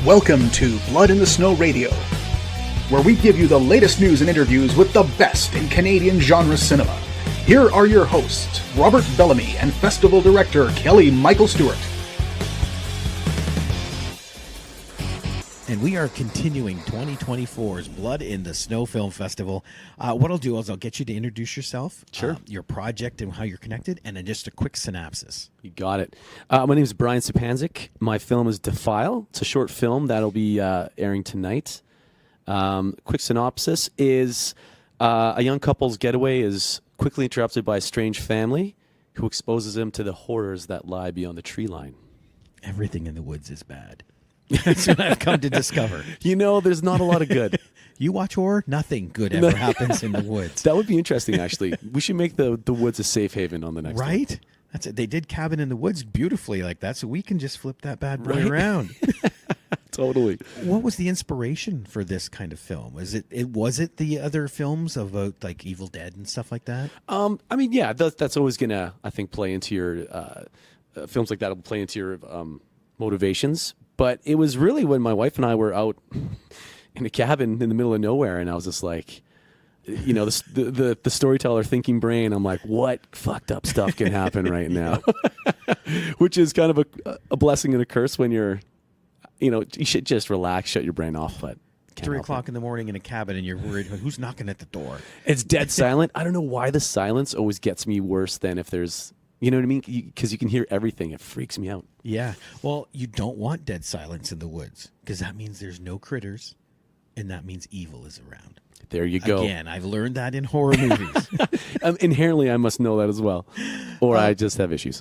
Welcome to Blood in the Snow Radio, where we give you the latest news and interviews with the best in Canadian genre cinema. Here are your hosts, Robert Bellamy and Festival Director Kelly Michael Stewart. And we are continuing 2024's Blood in the Snow Film Festival. What I'll do is I'll get you to introduce yourself, Sure. Your project and how you're connected, and then just a quick synopsis. You got it. My name is Brian Sepanzyk. My film is Defile. It's a short film that'll be airing tonight. Quick synopsis is a young couple's getaway is quickly interrupted by a strange family who exposes them to the horrors that lie beyond the tree line. Everything in the woods is bad. That's what I've come to discover. You know, there's not a lot of good. You watch horror, nothing good ever happens in the woods. That would be interesting, actually. We should make the woods a safe haven on the next one. Right? That's it. They did Cabin in the Woods beautifully like that, so we can just flip that bad boy Right? around. Totally. What was the inspiration for this kind of film? Was it the other films about like Evil Dead and stuff like that? I mean, yeah, that's always gonna, I think, play into your films like that will play into your motivations. But it was really when my wife and I were out in a cabin in the middle of nowhere, and I was just like, you know, the storyteller thinking brain. I'm like, what fucked up stuff can happen right now? Which is kind of a blessing and a curse when you're, you know, you should just relax, shut your brain off. But 3 o'clock in the morning in a cabin, and you're worried who's knocking at the door. It's dead silent. I don't know why the silence always gets me worse than if there's, you know what I mean? Because you can hear everything. It freaks me out. Yeah. Well, you don't want dead silence in the woods because that means there's no critters, and that means evil is around. There you go. Again, I've learned that in horror movies. Inherently, I must know that as well, or I just have issues.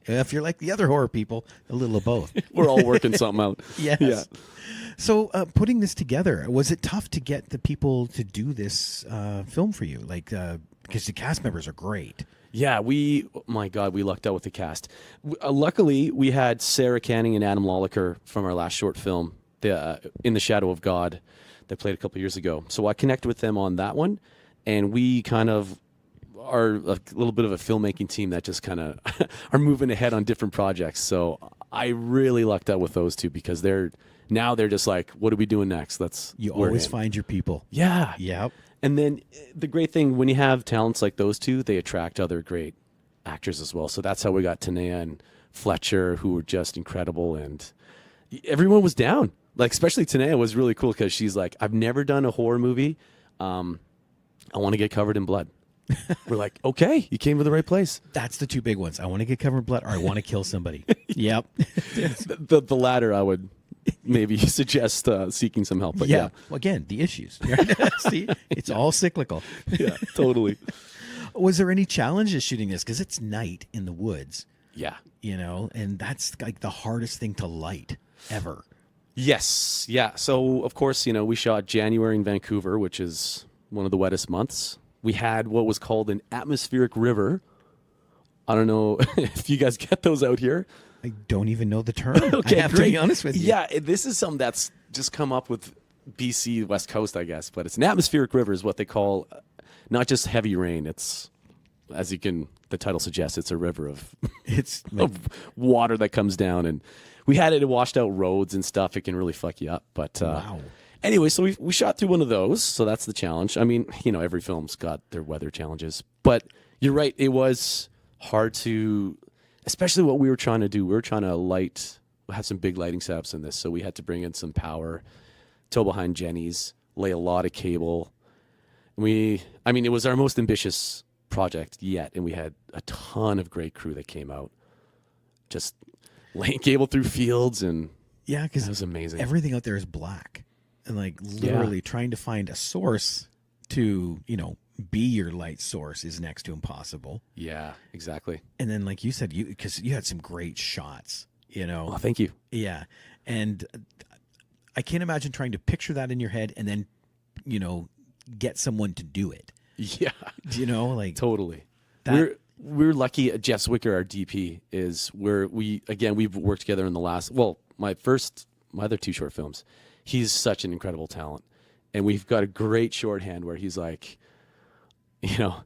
If you're like the other horror people, a little of both. We're all working something out. Yes. Yeah. So putting this together, was it tough to get the people to do this film for you? Like, because the cast members are great. Yeah, my God, we lucked out with the cast. Luckily, we had Sarah Canning and Adam Lolliker from our last short film, In the Shadow of God, that played a couple years ago. So I connected with them on that one, and we kind of are a little bit of a filmmaking team that just kind of are moving ahead on different projects. So I really lucked out with those two because they're just like, what are we doing next? You always find your people. Yeah. Yep. And then the great thing, when you have talents like those two, they attract other great actors as well. So that's how we got Tanea and Fletcher, who were just incredible. And everyone was down. Like, especially Tanea was really cool because she's like, I've never done a horror movie. I want to get covered in blood. We're like, okay, you came to the right place. That's the two big ones. I want to get covered in blood or I want to kill somebody. Yep. The latter, I would maybe suggest seeking some help. But yeah. Well, again, the issues. See, it's all cyclical. Yeah, totally. Was there any challenges shooting this? Because it's night in the woods. Yeah. You know, and that's like the hardest thing to light ever. Yes. Yeah. So, of course, you know, we shot January in Vancouver, which is one of the wettest months. We had what was called an atmospheric river. I don't know if you guys get those out here. I don't even know the term. Okay, I have to be honest with you. Yeah, this is something that's just come up with BC, West Coast, I guess. But it's an atmospheric river is what they call not just heavy rain. It's, as the title suggests, it's a river of, of water that comes down. And we had it washed out roads and stuff. It can really fuck you up. But wow. Anyway, so we shot through one of those. So that's the challenge. I mean, you know, every film's got their weather challenges. But you're right. It was hard to... Especially what we were trying to do. We were trying to have some big lighting setups in this. So we had to bring in some power, tow behind Jenny's, lay a lot of cable. It was our most ambitious project yet. And we had a ton of great crew that came out just laying cable through fields. And yeah, because it was amazing. Everything out there is black. And like literally trying to find a source to, you know, be your light source is next to impossible. Yeah, exactly. And then, like you said, because you had some great shots, you know. Oh, thank you. Yeah. And I can't imagine trying to picture that in your head and then, you know, get someone to do it. Yeah. You know, like. Totally. We're lucky. Jeff Zwicker, our DP, is where we've worked together in the last, my other two short films. He's such an incredible talent. And we've got a great shorthand where he's like, you know,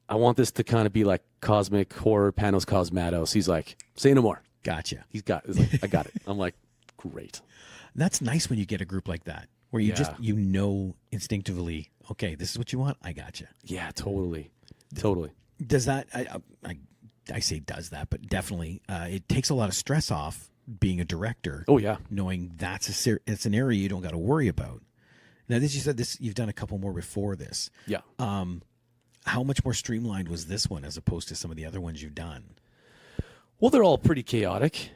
I want this to kind of be like cosmic horror, Panos Cosmatos. He's like, say no more. Gotcha. He's like, I got it. I'm like, great. That's nice when you get a group like that, where you just, instinctively, okay, this is what you want. I gotcha. Yeah, totally. Does that, I say does that, but definitely, it takes a lot of stress off being a director. Oh yeah. Knowing it's an area you don't got to worry about. Now, you said you've done a couple more before this. Yeah. How much more streamlined was this one as opposed to some of the other ones you've done? Well, they're all pretty chaotic,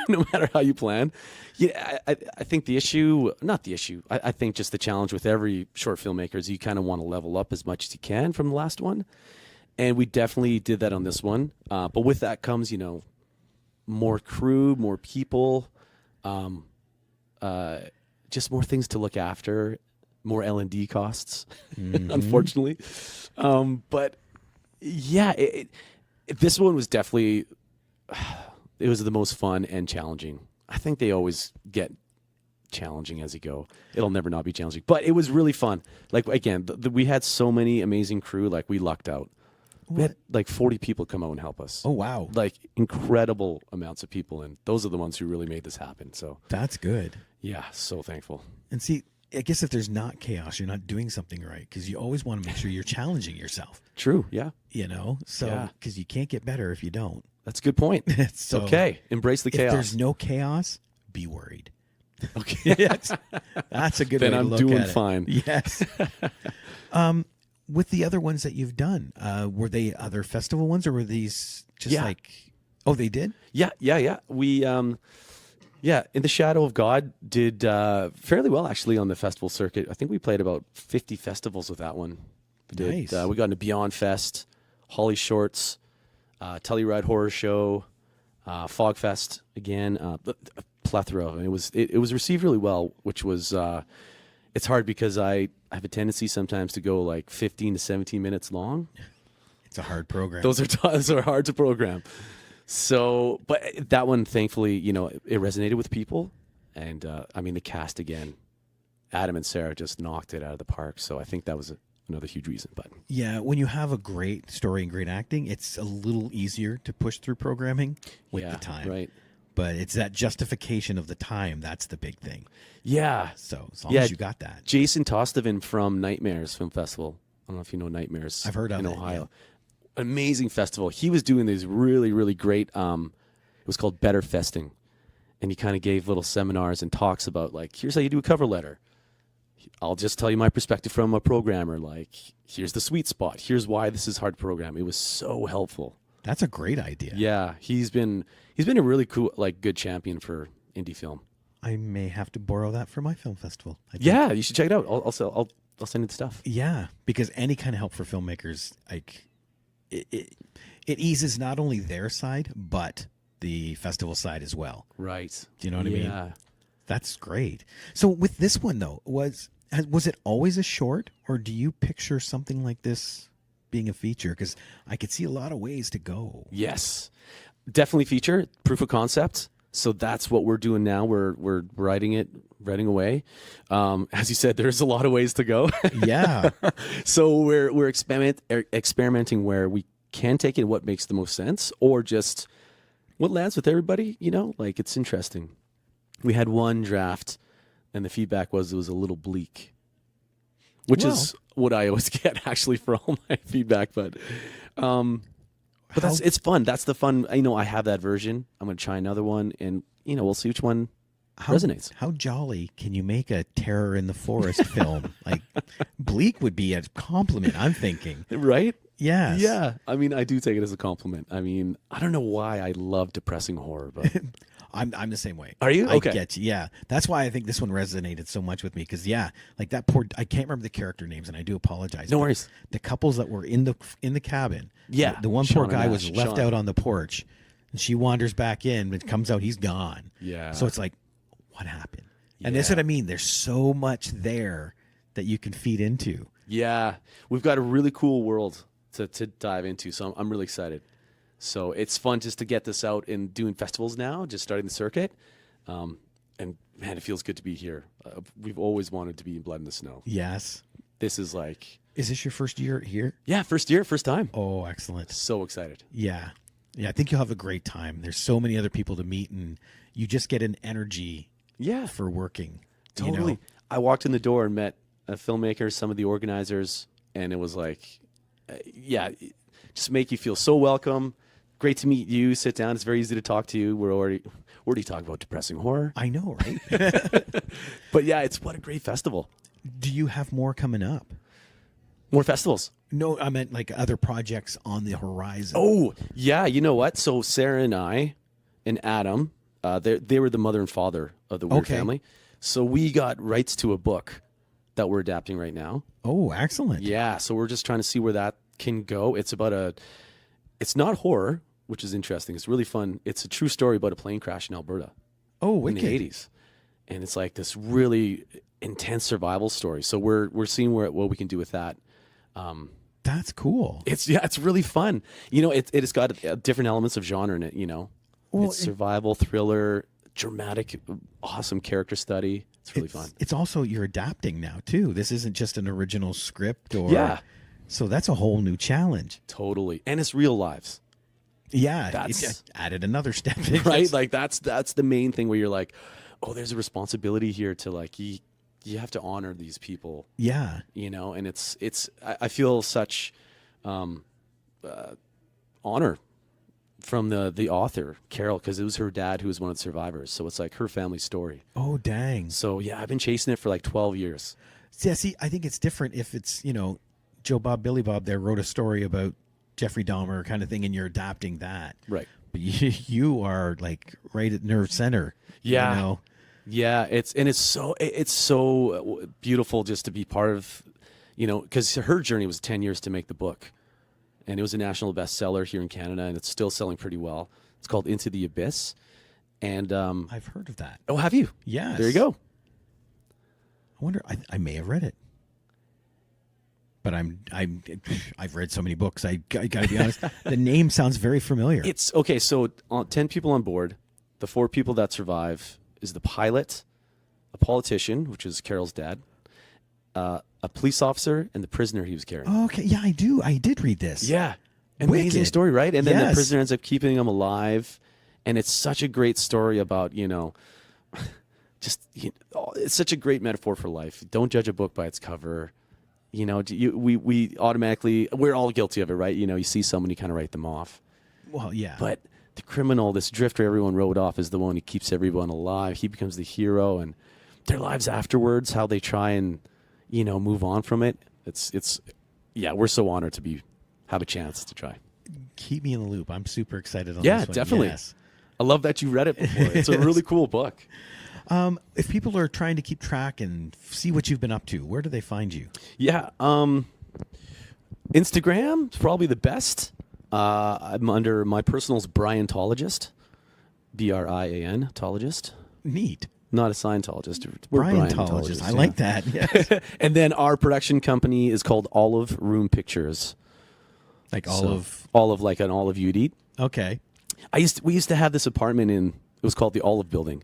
no matter how you plan. Yeah, I think I think just the challenge with every short filmmaker is you kind of want to level up as much as you can from the last one. And we definitely did that on this one. But with that comes, more crew, more people, just more things to look after, more L&D costs, unfortunately. But yeah, this one was definitely, it was the most fun and challenging. I think they always get challenging as you go. It'll never not be challenging, but it was really fun. Like, again, we had so many amazing crew, like we lucked out. We had like 40 people come out and help us. Oh, wow. Like incredible amounts of people. And those are the ones who really made this happen. So that's good. Yeah, so thankful. And see, I guess if there's not chaos, you're not doing something right, because you always want to make sure you're challenging yourself. True, yeah. So because you can't get better if you don't. That's a good point. It's okay. Embrace the chaos. If there's no chaos, be worried. Okay. That's a good way to look at it. Then I'm doing fine. Yes. With the other ones that you've done, were they other festival ones, or were these just like, oh, they did? Yeah. We, In the Shadow of God did fairly well, actually, on the festival circuit. I think we played about 50 festivals with that one. Nice. We got into Beyond Fest, Holly Shorts, Telluride Horror Show, Fog Fest again, a plethora. And it was received really well, which was it's hard because I have a tendency sometimes to go like 15 to 17 minutes long. It's a hard program. Those are hard to program. So, but that one, thankfully, it resonated with people. And the cast again, Adam and Sarah just knocked it out of the park. So I think that was another huge reason. But yeah, when you have a great story and great acting, it's a little easier to push through programming with the time. Right. But it's that justification of the time. That's the big thing. Yeah. So as long as you got that. Jason Tosteven from Nightmares Film Festival. I don't know if you know Nightmares. I've heard of in it, Ohio. Yeah. Amazing festival. He was doing these really, really great, it was called Better Festing. And he kind of gave little seminars and talks about, like, here's how you do a cover letter. I'll just tell you my perspective from a programmer. Like, here's the sweet spot. Here's why this is hard to program. It was so helpful. That's a great idea. Yeah, he's been a really cool, like, good champion for indie film. I may have to borrow that for my film festival. Yeah, you should check it out. I'll send you the stuff. Yeah, because any kind of help for filmmakers, like it eases not only their side but the festival side as well. Right. Do you know what I mean? Yeah. That's great. So with this one though, was it always a short, or do you picture something like this being a feature? Because I could see a lot of ways to go. Yes, definitely feature, proof of concept. So that's what we're doing now. We're writing away. As you said, there's a lot of ways to go. Yeah. So we're experimenting where we can take it, what makes the most sense, or just what lands with everybody. Like, it's interesting. We had one draft, and the feedback was it was a little bleak, which is what I always get actually for all my feedback. But it's fun. That's the fun. I have that version. I'm going to try another one, and we'll see which one resonates. How jolly can you make a Terror in the Forest film? Like, bleak would be a compliment, I'm thinking. Right? Yes. Yeah. I do take it as a compliment. I don't know why I love depressing horror, but I'm the same way. Are you? Okay. I get you. Yeah. That's why I think this one resonated so much with me, because like that I can't remember the character names, and I do apologize. No worries. The couples that were in the cabin. Yeah. The one poor guy was left out on the porch, and she wanders back in, but comes out, he's gone. Yeah. So it's like, what happened? Yeah. And that's what I mean. There's so much there that you can feed into. Yeah. We've got a really cool world to dive into, so I'm really excited. So it's fun just to get this out and doing festivals now, just starting the circuit. And man, it feels good to be here. We've always wanted to be in Blood in the Snow. Yes. This is like... Is this your first year here? Yeah, first year, first time. Oh, excellent. So excited. Yeah. Yeah, I think you'll have a great time. There's so many other people to meet, and you just get an energy for working. Totally. You know? I walked in the door and met a filmmaker, some of the organizers, and it was like, just make you feel so welcome. Great to meet you. Sit down. It's very easy to talk to you. We're already talking about depressing horror. I know, right? But yeah, what a great festival. Do you have more coming up? More festivals? No, I meant like other projects on the horizon. Oh, yeah. You know what? So Sarah and I and Adam, they were the mother and father of the Weird Family. So we got rights to a book that we're adapting right now. Oh, excellent. Yeah. So we're just trying to see where that can go. It's not horror, which is interesting. It's really fun. It's a true story about a plane crash in Alberta. Oh, in wicked. the 80s. And it's like this really intense survival story. So we're seeing what we can do with that. That's cool. It's really fun. You know, it has got different elements of genre in it, you know. Well, it's survival, thriller, dramatic, awesome character study. It's really fun. It's also, you're adapting now too. This isn't just an original script so that's a whole new challenge. Totally. And it's real lives. Yeah. That's added another step. Right? Like that's the main thing where you're like, oh, there's a responsibility here to like you have to honor these people. Yeah. You know, and I feel such honor from the author, Carol, because it was her dad who was one of the survivors. So it's like her family story. Oh, dang. So yeah, I've been chasing it for like 12 years. Yeah, see, I think it's different if it's, you know, Joe Bob, Billy Bob there wrote a story about Jeffrey Dahmer kind of thing, and you're adapting that. Right. But you are like right at nerve center. Yeah. You know? Yeah, it's so beautiful just to be part of, you know, because her journey was 10 years to make the book, and it was a national bestseller here in Canada, and it's still selling pretty well. It's called Into the Abyss, and I've heard of that. Oh, have you? Yes. There you go. I wonder. I may have read it, but I've read so many books. I gotta be honest. The name sounds very familiar. It's okay. So 10 people on board. The 4 people that survive is the pilot, a politician, which is Carol's dad, a police officer, and the prisoner he was carrying. Oh, okay, yeah, I do. I did read this. Yeah, amazing Wicked. story, right? And then Yes. the prisoner ends up keeping him alive, and it's such a great story about, you know, it's such a great metaphor for life. Don't judge a book by its cover. You know, we automatically, we're all guilty of it, right? You know, you see someone, you kind of write them off. Well, yeah. But the criminal, this drifter everyone wrote off, is the one who keeps everyone alive. He becomes the hero, and their lives afterwards, how they try and, you know, move on from it. Yeah, we're so honored to have a chance to try. Keep me in the loop. I'm super excited on yeah, this one. Definitely. Yes. I love that you read it before. It's a really cool book. If people are trying to keep track and see what you've been up to, where do they find you? Yeah, Instagram is probably the best. I'm under my personal's Briantologist, Brian Tologist. Neat. Not a Scientologist. We're Briantologist. I like that. Yes. And then our production company is called Olive Room Pictures. Like olive. Olive, like an olive you'd eat. Okay. We used to have this apartment it was called the Olive Building.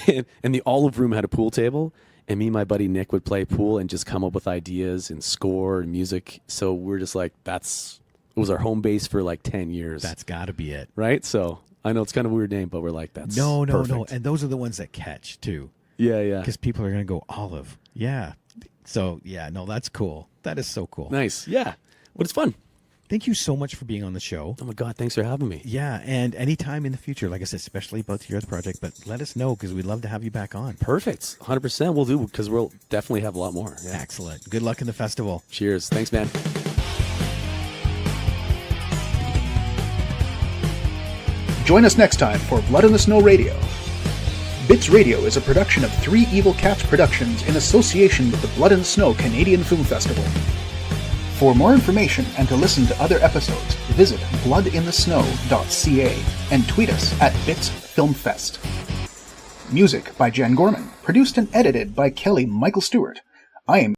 And the Olive Room had a pool table. And me and my buddy Nick would play pool and just come up with ideas and score and music. So we're just like, it was our home base for like 10 years. That's got to be it. Right? So I know it's kind of a weird name, but we're like, that's No. perfect. And those are the ones that catch too. Yeah. Because people are going to go olive. Yeah. So, yeah, no, that's cool. That is so cool. Nice. Yeah. But it's fun. Thank you so much for being on the show. Oh, my God. Thanks for having me. Yeah. And anytime in the future, like I said, especially about your other project, but let us know because we'd love to have you back on. Perfect. 100% we'll do because we'll definitely have a lot more. Yeah. Excellent. Good luck in the festival. Cheers. Thanks, man. Join us next time for Blood in the Snow Radio. Bits Radio is a production of Three Evil Cats Productions in association with the Blood in the Snow Canadian Film Festival. For more information and to listen to other episodes, visit bloodinthesnow.ca and tweet us at BitsFilmFest. Music by Jen Gorman, produced and edited by Kelly Michael Stewart. I am